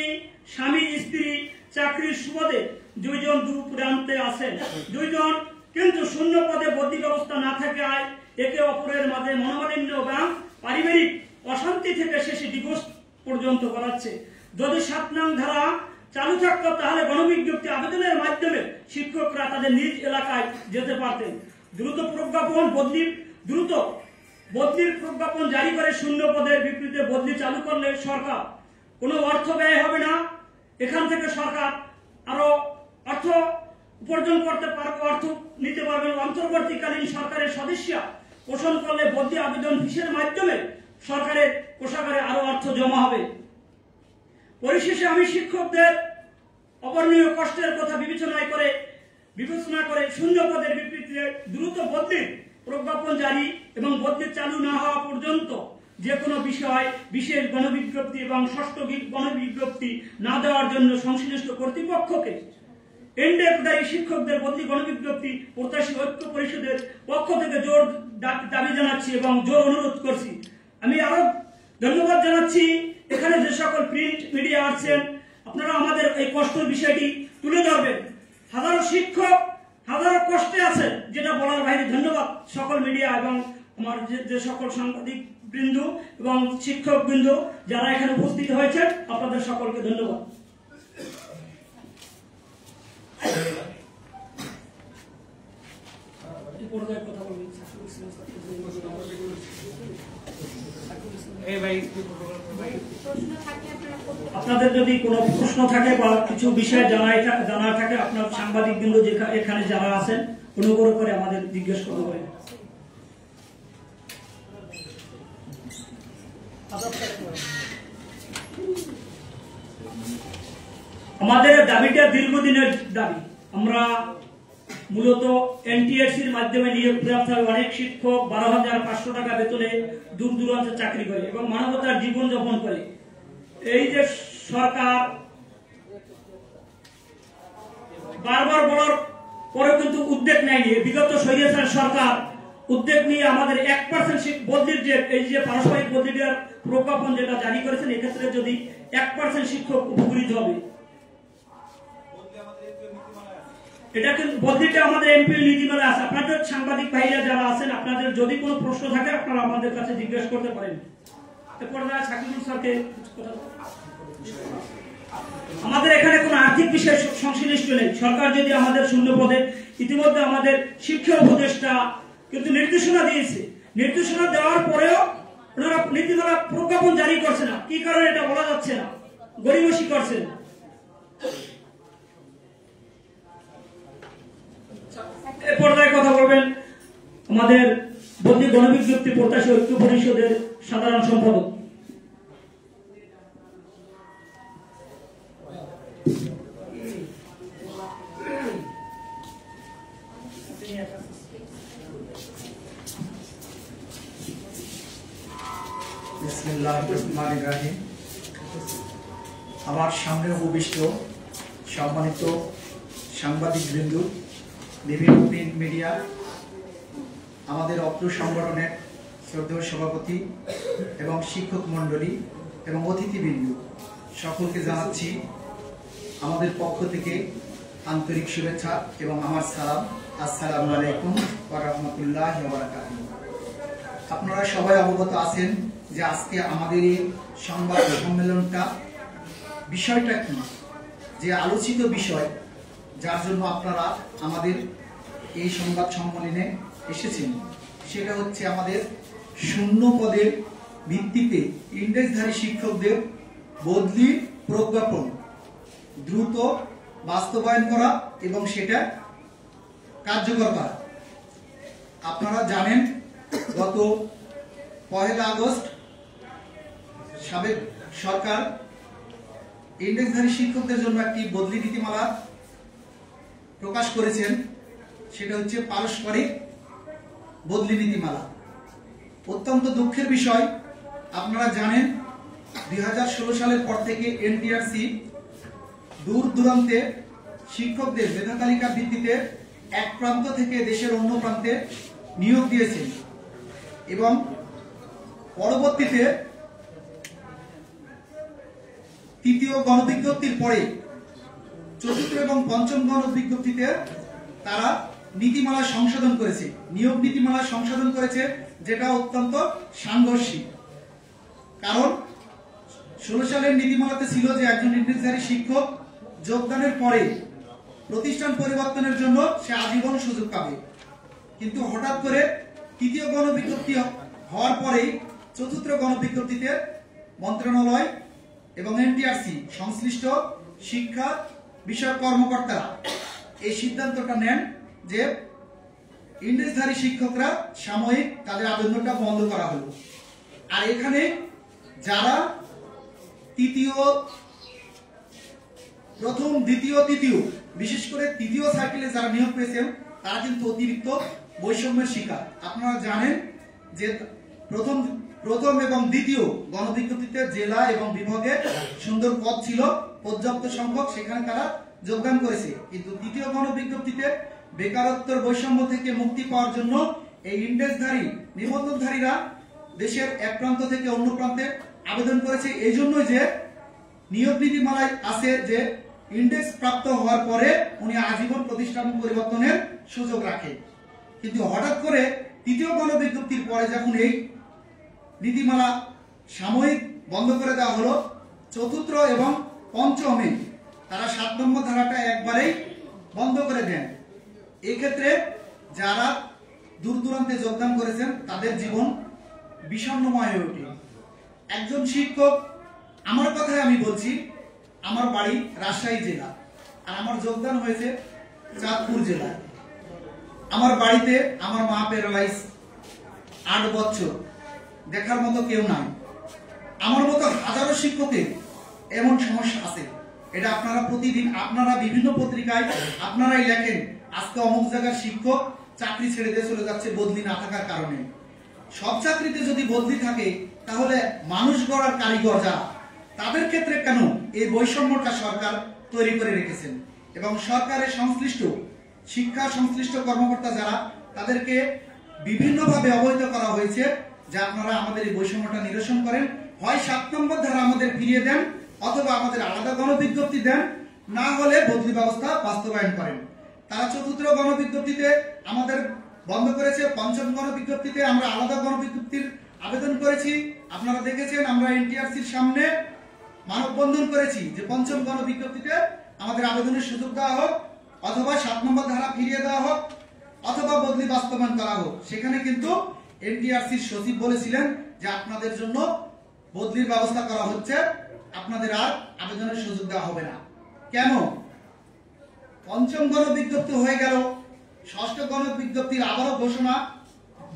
স্বামী স্ত্রী চাকরির সুবাদে দুইজন দূর প্রান্তে আছেন, দুইজন কিন্তু শূন্য পদে বদলি ব্যবস্থা না থাকায় একে অপরের মাঝে মনোমালিন্য এবং পারিবারিক অশান্তি থেকে শেষে ডিভোর্স পর্যন্ত করাচ্ছে। যদি 7 নং ধারা চালু থাকতো তাহলে গণবিজ্ঞপ্তি আবেদনের মাধ্যমে শিক্ষকরা তাদের নিজ এলাকায় যেতে পারতেন। দ্রুত বদলির প্রজ্ঞাপন জারি করে শূন্য পদের বিপরীতে বদলি চালু করলে সরকার কোনো অর্থ ব্যয় হবে না। এখান থেকে সরকার আরো অর্থ উপার্জন করতে পারবে, অর্থ নিতে পারবে। অন্তর্বর্তীকালীন সরকারের সদস্য পোষণ করলে বদলি আবেদন ফিসের মাধ্যমে সরকারের কোষাগারে আরো অর্থ জমা হবে। পরিশেষে আমি শিক্ষকদের অবর্ণীয় কষ্টের কথা বিবেচনা করে শূন্য পদের বিপরীতে দ্রুত বদলির প্রজ্ঞাপন জারি এবং বদলি চালু না হওয়া পর্যন্ত যে কোনো বিষয় বিশেষ গণবিজ্ঞপ্তি এবং ষষ্ঠ গণবিজ্ঞপ্তি না দেওয়ার জন্য সংশ্লিষ্ট কর্তৃপক্ষকে ইন্ডেক্সধারী শিক্ষকদের বদলি গণবিজ্ঞপ্তি প্রত্যাশী ঐক্য পরিষদের পক্ষ থেকে জোর দাবি জানাচ্ছি এবং জোর অনুরোধ করছি। আমি আরো ধন্যবাদ জানাচ্ছি এখানে যে সকল প্রিন্ট মিডিয়া আছেন, আপনারা আমাদের এই কষ্টের বিষয়টি তুলে ধরবেন। হাজারো শিক্ষক হাজারো কষ্টে আছে, যেটা বলার বাইরে। ধন্যবাদ সকল মিডিয়া এবং আমার যে সকল সাংবাদিক বৃন্দ এবং শিক্ষক বৃন্দ যারা এখানে উপস্থিত হয়েছেন, আপনাদের সকলকে ধন্যবাদ। আপনাদের যদি কোনো প্রশ্ন থাকে বা কিছু বিষয় জানার থাকে, আপনার সাংবাদিক বৃন্দ এখানে যারা আছেন অনুগ্রহ করে আমাদের জিজ্ঞেস করতে পারেন। আমাদের দাবিটা দীর্ঘদিনের দাবি। আমরা মূলত এনটিআরসির মাধ্যমে নিয়োগ প্রাপ্ত অনেক শিক্ষক 12,500 টাকা বেতনে দূর দূরান্তে চাকরি করে এবং মানবতার জীবন যাপন করে। এই যে সরকার বারবার বলার পরে কিন্তু উদ্যোগ নেয়নি। বিগত স্বৈরাচার সরকার উদ্যোগ নিয়ে আমাদের 1% বদলির যে এই যে পারস্পরিক বদলির প্রজ্ঞাপন যেটা জারি করেছেন, এক্ষেত্রে যদি 1% শিক্ষক উপকৃত হবে। এটা কিন্তু বদলিটা আমাদের এমপি নীতিমালা আছে। আপনাদের সাংবাদিক ভাইরা যারা আছেন, আপনাদের যদি কোনো প্রশ্ন থাকে আপনারা আমাদের কাছে জিজ্ঞেস করতে পারেন। এরপর সাকিবুল স্যারকে আমাদের এখানে কোনো আর্থিক বিষয় সংশ্লিষ্ট নেই। সরকার যদি আমাদের শূন্য পদে ইতিমধ্যে আমাদের শিক্ষা উপদেষ্টা কিন্তু নির্দেশনা দিয়েছে, নির্দেশনা দেওয়ার পরেও ওনারা নীতিমালা প্রজ্ঞাপন জারি করছে না। কি কারণে এটা বলা যাচ্ছে না? গরিমসি করছেন। এ পর্যায়ে কথা বলবেন আমাদের বদলি গণবিজ্ঞপ্তি প্রত্যাশী ঐক্য পরিষদের সাধারণ সম্পাদক। আমার সামনে উপবিষ্ট সম্মানিত সাংবাদিক বৃন্দ, বিভিন্ন প্রিন্ট মিডিয়া, আমাদের অত্র সংগঠনের শ্রদ্ধেয় সভাপতি এবং শিক্ষক মণ্ডলী এবং অতিথিবৃন্দ, সকলকে জানাচ্ছি আমাদের পক্ষ থেকে আন্তরিক শুভেচ্ছা এবং আমার সালাম। আসসালামু আলাইকুম ওয়া রাহমাতুল্লাহি ওয়া বারাকাতুহু। আপনারা সবাই অবগত আছেন যে আজকে আমাদের এই সংবাদ সম্মেলনটা বিষয়টা কি, যে আলোচিত বিষয় যার জন্য আপনারা আমাদের এই সংবাদ সম্মেলনে এসেছেন, সেটা হচ্ছে আমাদের শূন্য পদের ভিত্তিতে ইন্ডেক্সধারী শিক্ষকদের বদলি প্রজ্ঞাপন দ্রুত বাস্তবায়ন করা এবং সেটা কার্যকর করা। আপনারা জানেন গত 1 আগস্ট সাবেক সরকার ইন্ডেক্সধারী শিক্ষকদের জন্য একটি বদলি নীতিমালা প্রকাশ করেছেন। সেটা হচ্ছে পারস্পরিক বদলি নীতিমালা। অত্যন্ত দুঃখের বিষয়, আপনারা জানেন 2016 সালের পর থেকে এনটিআরসি দূর দূরান্তে শিক্ষকদের মেধা তালিকার ভিত্তিতে এক প্রান্ত থেকে দেশের অন্য প্রান্তে নিয়োগ দিয়েছেন এবং পরবর্তীতে তৃতীয় গণবিজ্ঞপ্তির পরে চতুর্থ এবং পঞ্চম গণবিজ্ঞপ্তিতে তারা নীতিমালা সংশোধন করেছে, নিয়োগ নীতিমালা সংশোধন করেছে, যেটা অত্যন্ত সাংঘর্ষিক। কারণ 16 সালের নীতিমালাতে ছিল যে একজন ইন্ডেক্সধারী শিক্ষক যোগদানের পরে প্রতিষ্ঠান পরিবর্তনের জন্য সে আজীবন সুযোগ পাবে, কিন্তু হঠাৎ করে তৃতীয় গণবিজ্ঞপ্তি হওয়ার পরেই চতুর্থ গণবিজ্ঞপ্তিতে মন্ত্রণালয় এবং এনটিআরসি সংশ্লিষ্ট শিক্ষা বিষয়ক কর্মকর্তারা এই সিদ্ধান্তটা নেন যে ইন্ডেক্সধারী শিক্ষকরা সাময়িক তাদের আবেদনটা বন্ধ করা হলো। আর এখানে যারা প্রথম, দ্বিতীয়, তৃতীয়, বিশেষ করে তৃতীয় সাইকেলে যারা নিয়োগ পেয়েছেন তারা কিন্তু অতিরিক্ত বৈষম্যের শিকার। আপনারা জানেন যে প্রথম এবং দ্বিতীয় গণবিজ্ঞপ্তিতে জেলা এবং বিভাগে সুন্দর পদ ছিল পর্যাপ্ত সংখ্যক, সেখানে তারা যোগদান করেছে, কিন্তু তৃতীয় গণবিজ্ঞপ্তিতে বেকারত্বের বৈষম্য থেকে মুক্তি পাওয়ার জন্য এই ইন্ডেক্সধারী নিবন্ধনধারীরা দেশের এক প্রান্ত থেকে অন্য প্রান্তে আবেদন করেছে। এই জন্য যে নিয়োগ নীতিমালায় আছে যে ইন্ডেক্স প্রাপ্ত হওয়ার পরে উনি আজীবন প্রতিষ্ঠান পরিবর্তনের সুযোগ রাখে, কিন্তু হঠাৎ করে তৃতীয় গণবিজ্ঞপ্তির পরে যখন এই নীতিমালা সাময়িক বন্ধ করে দেওয়া হলো, চতুর্থ এবং পঞ্চমে তারা 7 নম্বর ধারাটা একবারেই বন্ধ করে দেন। এক্ষেত্রে যারা দূর দূরান্তে যোগদান করেছেন তাদের জীবন বিষণ্ণময় হয়ে ওঠে। একজন শিক্ষক, আমার কথাই আমি বলছি, আমার বাড়ি রাজশাহী জেলা আর আমার যোগদান হয়েছে চাঁদপুর জেলায়। আমার বাড়িতে আমার মা প্যারালাইজ, 8 বছর, দেখার মতো কেউ নাই। আমার মতো হাজারো শিক্ষকের এমন সমস্যা আছে। এটা আপনারা প্রতিদিন আপনারা বিভিন্ন পত্রিকায় আপনারাই লেখেন আজকে অমুক জায়গার শিক্ষক চাকরি ছেড়ে দিয়ে চলে যাচ্ছে বদলি না থাকার কারণে। সব চাকরিতে যদি বদলি থাকে তাহলে মানুষ গড়ার কারিগর যারা, তাদের ক্ষেত্রে কেন এই বৈষম্যটা সরকার তৈরি করে রেখেছেন? এবং সরকারের সংশ্লিষ্ট শিক্ষা সংশ্লিষ্ট কর্মকর্তা যারা, তাদেরকে বিভিন্নভাবে অবহিত করা হয়েছে যে আপনারা আমাদের এই বৈষম্যটা নিরসন করেন, হয় 7 নম্বর ধারা আমাদের ফিরিয়ে দেন, অথবা আমাদের আলাদা গণবিজ্ঞপ্তি দেন, না হলে বদলি ব্যবস্থা বাস্তবায়ন করেন। তারা 4র্থ গণবিজ্ঞপ্তিতে আমাদের বন্ধ করেছে, 5ম গণবিজ্ঞপ্তিতে আমরা আলাদা গণবিজ্ঞপ্তির আবেদন করেছি। আপনারা দেখেছেন আমরা এনটিআরসির সামনে মানববন্ধন করেছি যে 5ম গণবিজ্ঞপ্তিতে আমাদের আবেদনের সুযোগ দেওয়া হোক, অথবা 7 নম্বর ধারা ফিরিয়ে দেওয়া হোক, অথবা বদলি বাস্তবায়ন করা হোক। সেখানে কিন্তু এনটিআরসির সচিব বলেছিলেন যে আপনাদের জন্য বদলির ব্যবস্থা করা হচ্ছে, আপনাদের আর আবেদনের সুযোগ দেওয়া হবে না। কেন? 5ম গণবিজ্ঞপ্তি হয়ে গেল, 6ষ্ঠ গণবিজ্ঞপ্তির আবারও ঘোষণা,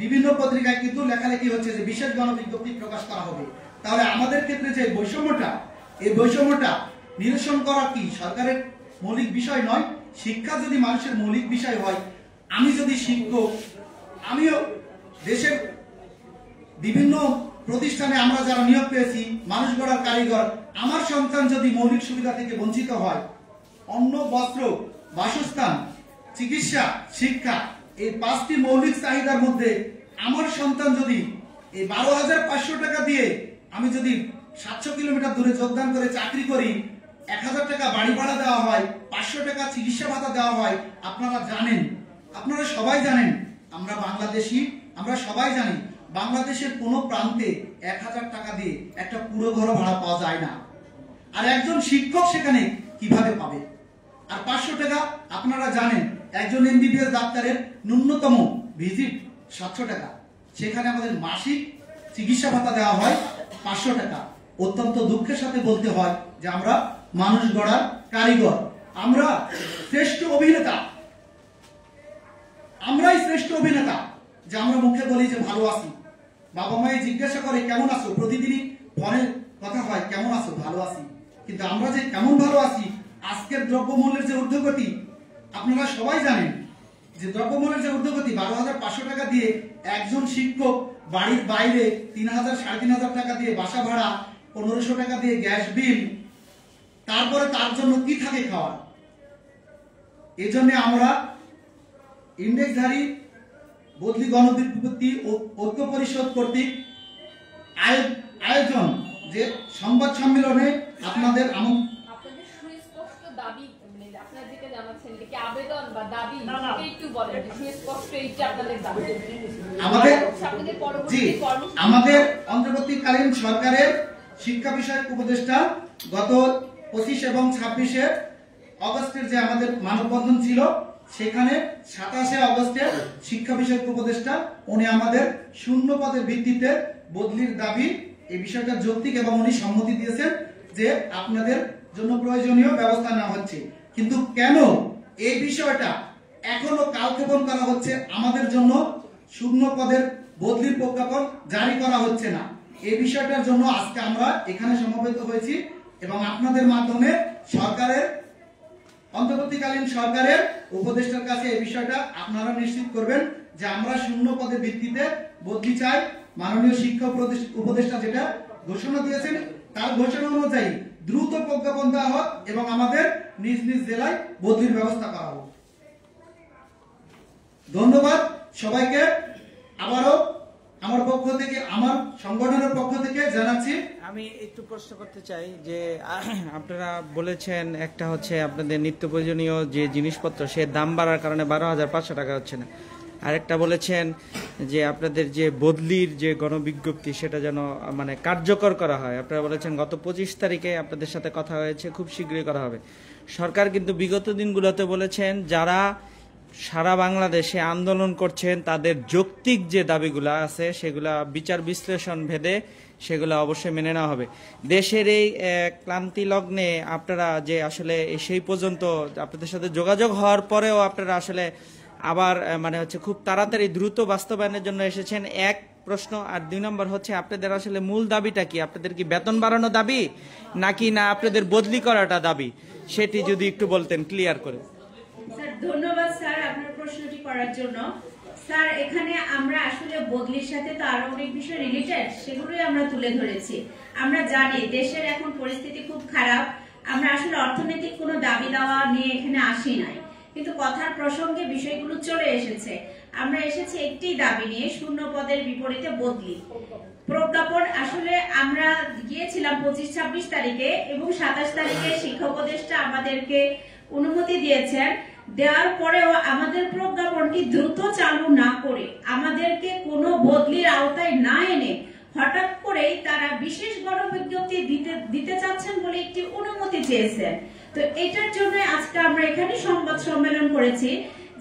বিভিন্ন পত্রিকায় কিন্তু লেখালেখি হচ্ছে যে বিশেষ গণবিজ্ঞপ্তি প্রকাশ করা হবে। তাহলে আমাদের ক্ষেত্রে যে বৈষম্যটা, এই বৈষম্যটা নিরসন করা কি সরকারের মৌলিক বিষয় নয়? শিক্ষা যদি মানুষের মৌলিক বিষয় হয়, আমি যদি শিক্ষক, আমিও দেশের বিভিন্ন প্রতিষ্ঠানে আমরা যারা নিয়োগ পেয়েছি মানুষ গড়ার কারিগর, আমার সন্তান যদি মৌলিক সুবিধা থেকে বঞ্চিত হয়, অন্ন, বস্ত্র, বাসস্থান, চিকিৎসা, শিক্ষা, এই 5টি মৌলিক চাহিদার মধ্যে আমার সন্তান যদি এই 12,500 টাকা দিয়ে আমি যদি 700 কিলোমিটার দূরে যোগদান করে চাকরি করি, 1000 টাকা বাড়ি ভাড়া দেওয়া হয়, 500 টাকা চিকিৎসা ভাতা দেওয়া হয়, আপনারা জানেন, আপনারা সবাই জানেন, আমরা বাংলাদেশি, আমরা সবাই জানি বাংলাদেশের কোনো প্রান্তে 1000 টাকা দিয়ে একটা পুরো ঘর ভাড়া পাওয়া যায় না। আর একজন শিক্ষক সেখানে কিভাবে পাবে? আর 500 টাকা, আপনারা জানেন একজন এমবিবিএস ডাক্তারের ন্যূনতম ভিজিট 700 টাকা, সেখানে আমাদের মাসিক চিকিৎসা ভাতা দেওয়া হয় 500 টাকা। অত্যন্ত দুঃখের সাথে বলতে হয় যে আমরা মানুষ গড়ার কারিগর, আমরা শ্রেষ্ঠ অভিনেতা, আমরাই শ্রেষ্ঠ অভিনেতা যে আমরা মুখে বলি যে ভালো আছি, বাবা মায়ে জিজ্ঞাসা করে কেমন আছো, প্রতিদিনই ফোনে কথা হয় কেমন আছো, ভালো আছি, কিন্তু আমরা যে কেমন ভালো আছি, আজকের দ্রব্যমূল্যের যে ঊর্ধ্বগতি, আপনারা সবাই জানেন যে দ্রব্যমূল্যের যে ঊর্ধ্বগতি, 12,500 টাকা দিয়ে একজন শিক্ষক বাড়ির বাইরে 3,000 3,500 টাকা দিয়ে বাসা ভাড়া, 1500 টাকা দিয়ে গ্যাস বিল, তারপরে তার জন্য কি থাকে খাওয়ার। এই জন্য আমরা ইন্ডেক্সধারী বদলি গণবিজ্ঞপ্তি ঐক্য পরিষদ কর্তৃক আয়োজন যে সংবাদ সম্মেলনে আপনাদের সুস্পষ্ট দাবি, আপনারা যেটা জানাচ্ছেন এটা কি আবেদন বা দাবি, একটু বলেন সুস্পষ্ট এইটা আপনাদের দাবি। আমাদের অন্তর্বর্তীকালীন সরকারের শিক্ষা বিষয়ক উপদেষ্টা গত 25 এবং 26 অগস্টের যে আমাদের মানববন্ধন ছিল, সেখানে 27 অগস্টে শিক্ষা বিষয়ক উপদেষ্টা উনি আমাদের 0 পদের ভিত্তিতে বদলির দাবি, এই বিষয়টা যৌক্তিক এবং উনি সম্মতি দিয়েছেন যে আপনাদের জন্য প্রয়োজনীয় ব্যবস্থা নেওয়া হচ্ছে। কিন্তু কেন এই বিষয়টা এখনো কালক্ষেপণ করা হচ্ছে, আমাদের জন্য 0 পদের বদলির প্রজ্ঞাপন জারি করা হচ্ছে না, এই বিষয়টার জন্য আজকে আমরা এখানে সমবেত হয়েছি এবং আপনাদের মাধ্যমে সরকারের অন্তর্বর্তীকালীন সরকারের উপদেষ্টার কাছে এই বিষয়টা আপনারা নিশ্চিত করবেন যে আমরা 0 পদের ভিত্তিতে বদলি চাই। মাননীয় শিক্ষা উপদেষ্টা যেটা ঘোষণা দিয়েছেন তার ঘোষণা অনুযায়ী দ্রুত প্রজ্ঞাপন দেওয়া হোক এবং আমাদের নিজ নিজ জেলায় বদলির ব্যবস্থা করা হোক। ধন্যবাদ সবাইকে। আবারও আমার পক্ষ থেকে, আমার সংগঠনের পক্ষ থেকে জানাচ্ছি। আমি একটু প্রশ্ন করতে চাই যে আপনারা বলেছেন একটা হচ্ছে আপনাদের নিত্য প্রয়োজনীয় যে জিনিসপত্র সে দাম বাড়ার কারণে 12,500 টাকা হচ্ছে না, আরেকটা বলেছেন যে আপনাদের যে বদলির যে গণবিজ্ঞপ্তি সেটা যেন মানে কার্যকর করা হয়। আপনারা বলেছেন গত 25 তারিখে আপনাদের সাথে কথা হয়েছে, খুব শীঘ্রই করা হবে। সরকার কিন্তু বিগত দিনগুলোতে বলেছেন যারা সারা বাংলাদেশে আন্দোলন করছেন তাদের যৌক্তিক যে দাবিগুলো আছে সেগুলা বিচার বিশ্লেষণ ভেদে সেগুলো অবশ্যই মেনে নেওয়া হবে। দেশের এই ক্লান্তি লগ্নে আপনারা যে আসলে সেই পর্যন্ত আপনাদের সাথে যোগাযোগ হওয়ার পরেও আপনারা আসলে আবার মানে হচ্ছে খুব তাড়াতাড়ি দ্রুত বাস্তবায়নের জন্য এসেছেন, এক প্রশ্ন। আর 2 নম্বর হচ্ছে আপনাদের আসলে মূল দাবিটা কি? আপনাদের কি বেতন বাড়ানো দাবি নাকি না আপনাদের বদলি করাটা দাবি? সেটি যদি একটু বলতেন ক্লিয়ার করে। ধন্যবাদ স্যার আপনার প্রশ্নটি করার জন্য। স্যার এখানে আমরা আসলে বদলির সাথে তো আরো অনেক বিষয় রিলেটেড, সেগুলোই আমরা তুলে ধরেছি। আমরা জানি দেশের এখন পরিস্থিতি খুব খারাপ, আমরা আসলে অর্থনৈতিক কোনো দাবি দাওয়া নিয়ে এখানে আসি নাই, কিন্তু কথার প্রসঙ্গে বিষয়গুলো চলে এসেছে। আমরা এসেছি একটি দাবি নিয়ে, শূন্য পদের বিপরীতে বদলি প্রজ্ঞাপন। আসলে আমরা গিয়েছিলাম 25-26 তারিখে এবং 27 তারিখে শিক্ষা উপদেষ্টা আমাদেরকে অনুমতি দিয়েছেন। দেওয়ার পরেও আমাদের প্রজ্ঞাপনটি দ্রুত চালু না করে, আমাদেরকে কোনো বদলির আওতায় না এনে হঠাৎ করেই তারা বিশেষ গণবিজ্ঞপ্তি দিতে চাচ্ছেন বলে একটি অনুমতি চেয়েছেন। তো এটার জন্য আজকে আমরা এখানে সংবাদ সম্মেলন করেছি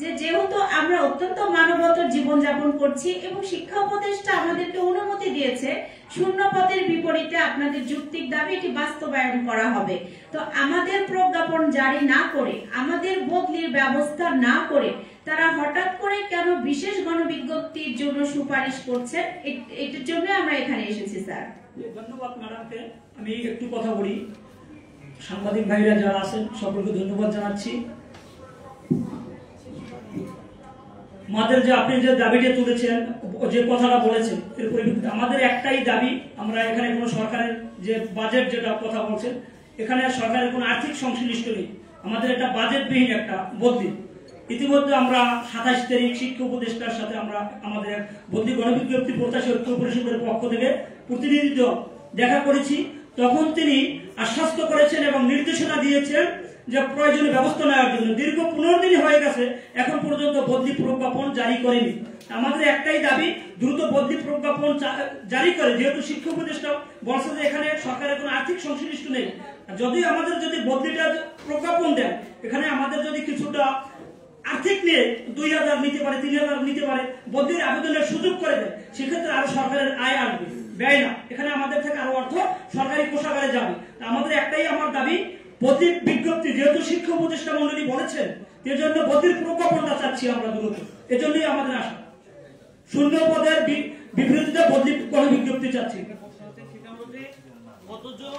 যে যেহেতু আমরা অত্যন্ত মানবতার জীবনযাপন করছি এবং শিক্ষা উপদেষ্টা আমাদেরকে অনুমতি দিয়েছে শূন্য পদের বিপরীতে আপনাদের যৌক্তিক দাবি এটি বাস্তবায়ন করা হবে। তো আমাদের প্রজ্ঞাপন জারি না করে, আমাদের বদলির ব্যবস্থা না করে তারা হঠাৎ করে কেন বিশেষ গণবিজ্ঞপ্তির জন্য সুপারিশ করছে, এটার জন্য আমরা এখানে এসেছি স্যার। ধন্যবাদ ম্যাডামকে। আমি একটু কথা বলি, সাংবাদিক ভাইরা যারা আছেন সকলকে ধন্যবাদ জানাচ্ছি। আমাদের যে আপনি যে দাবিটা তুলেছেন, যে কথাটা বলেছেন, এর পরিপ্রেক্ষিতে আমাদের একটাই দাবি, আমরা এখানে কোনো সরকারের যে বাজেট যেটা কথা বলছেন, এখানে সরকারের কোনো আর্থিক সংশ্লিষ্ট নেই, আমাদের একটা বাজেটবিহীন একটা বদলি। ইতিমধ্যে আমরা 27 তারিখ শিক্ষা উপদেষ্টার সাথে আমরা আমাদের বদলি গণবিজ্ঞপ্তি প্রত্যাশী ঐক্য পরিষদের পক্ষ থেকে প্রতিনিধি দেখা করেছি। তখন তিনি আশ্বস্ত করেছেন এবং নির্দেশনা দিয়েছেন যে প্রয়োজনীয় ব্যবস্থা নেওয়ার জন্য। দীর্ঘ 15 দিন হয়ে গেছে, এখন পর্যন্ত বদলি প্রজ্ঞাপন জারি করেনি। আমাদের একটাই দাবি, দ্রুত বদলি প্রজ্ঞাপন জারি করে, যেহেতু শিক্ষা উপদেষ্টা বলছে যে এখানে সরকারের কোনো আর্থিক সংশ্লিষ্ট নেই। যদি আমাদের যদি বদলিটা প্রজ্ঞাপন দেয়, এখানে আমাদের যদি কিছুটা আর্থিক নিয়ে 2000 নিতে পারে, 3000 নিতে পারে, বদলির আবেদনের সুযোগ করে দেয়, সেক্ষেত্রে আরো সরকারের আয় আসবে, ব্যয় না। এখানে আমাদের থেকে আরো অর্থ সরকারি কোষাগারে যাবে। আমাদের একটাই আমার দাবি, বদলির বিজ্ঞপ্তি যেহেতু শিক্ষা উপদেষ্টা মন্ডলী বলেছেন, এজন্য বদলির প্রজ্ঞাপনটা চাচ্ছি আমরা দ্রুত, এজন্যই আমাদের আশা। শূন্য পদের বিপরীতে বদলি গণবিজ্ঞপ্তি চাচ্ছি। কতজন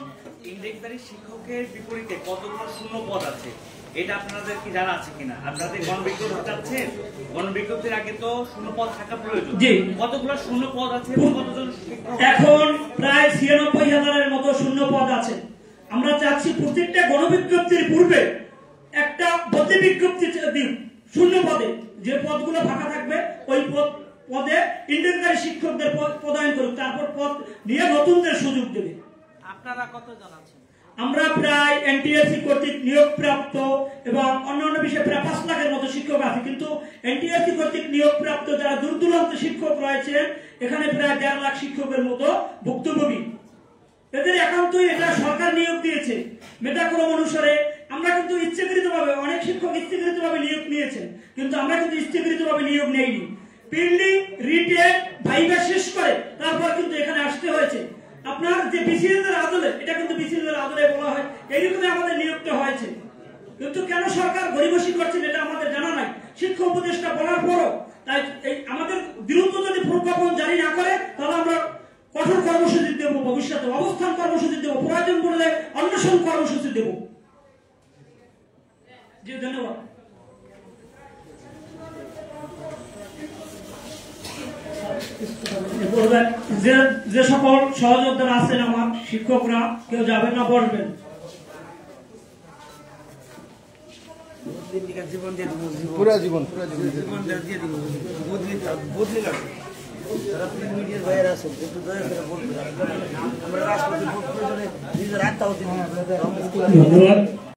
ইন্ডেক্সধারী শিক্ষকের বিপরীতে কতগুলো শূন্য পদ আছে, এটা আপনাদের কি জানা আছে কিনা? আপনাদের গণবিজ্ঞপ্তি চাচ্ছেন, গণবিজ্ঞপ্তির আগে তো শূন্য পদ থাকা প্রয়োজন। কতগুলো শূন্য পদ আছে এবং কতজন শিক্ষক? এখন প্রায় 96,000-এর মতো শূন্য পদ আছে। আমরা চাচ্ছি প্রত্যেকটা গণবিজ্ঞপ্তির পূর্বে একটা বদলি বিজ্ঞপ্তি দিন শূন্য পদে, যে পদগুলো ফাঁকা থাকবে ওই পদে ইন্ডেক্সধারী শিক্ষকদের পদায়ন করুক, তারপর পদ নিয়ে নতুনদের সুযোগ দেবে। আপনারা কতজন আছেন? আমরা প্রায় এনটিএসসি কর্তৃক নিয়োগপ্রাপ্ত এবং অন্যান্য বিষয়ে প্রায় 5 লাখের মতো শিক্ষক আছে, কিন্তু এনটিএসসি কর্তৃক নিয়োগপ্রাপ্ত যারা দূর দূরান্ত শিক্ষক রয়েছেন, এখানে প্রায় 1.5 লাখ শিক্ষকের মতো ভুক্তভোগী। এদের একান্তই এটা সরকার নিয়োগ দিয়েছে মেধাক্রম অনুসারে। আমরা কিন্তু ইচ্ছাকৃতভাবে, অনেক শিক্ষক ইচ্ছাকৃতভাবে নিয়োগ নিয়েছেন, কিন্তু আমরা কিন্তু ইচ্ছাকৃতভাবে নিয়োগ নেইনি। পিএলডি রিটেক ভাইবা শেষ করে তারপর কিন্তু এখানে আসতে হয়েছে। আপনার যে বিসিএস এর আদলে, এটা কিন্তু বিসিএস এর আদলে বলা হয়, এইরকমই আমাদের নিয়োগটা হয়েছে। কিন্তু কেন সরকার গরিবসী করছেন এটা আমাদের জানা নাই, শিক্ষা উপদেষ্টা বলার পরও। তাই আমাদের দ্রুত যদি প্রজ্ঞাপন জারি না করে, তাহলে আমরা কঠোর কর্মসূচি দেব, ভবিষ্যতে অবস্থান কর্মসূচি দেব, প্রয়োজন পড়লে অন্বেষণ কর্মসূচি দেব। জি ধন্যবাদ। যে সকল সহযোদ্ধারা আছেন আমার শিক্ষকরা, কেউ যাবেন না, বসবেন। জীবন দিয়ে দিব, পুরা জীবন জীবন দিয়ে দিব, বদলি লাগবে। যারা প্রিন্ট মিডিয়ার বাইরে আছেন একটু দয়া করে বলবেন, আমরা রাজপথে নিজের আত্মাও দিন। ধন্যবাদ।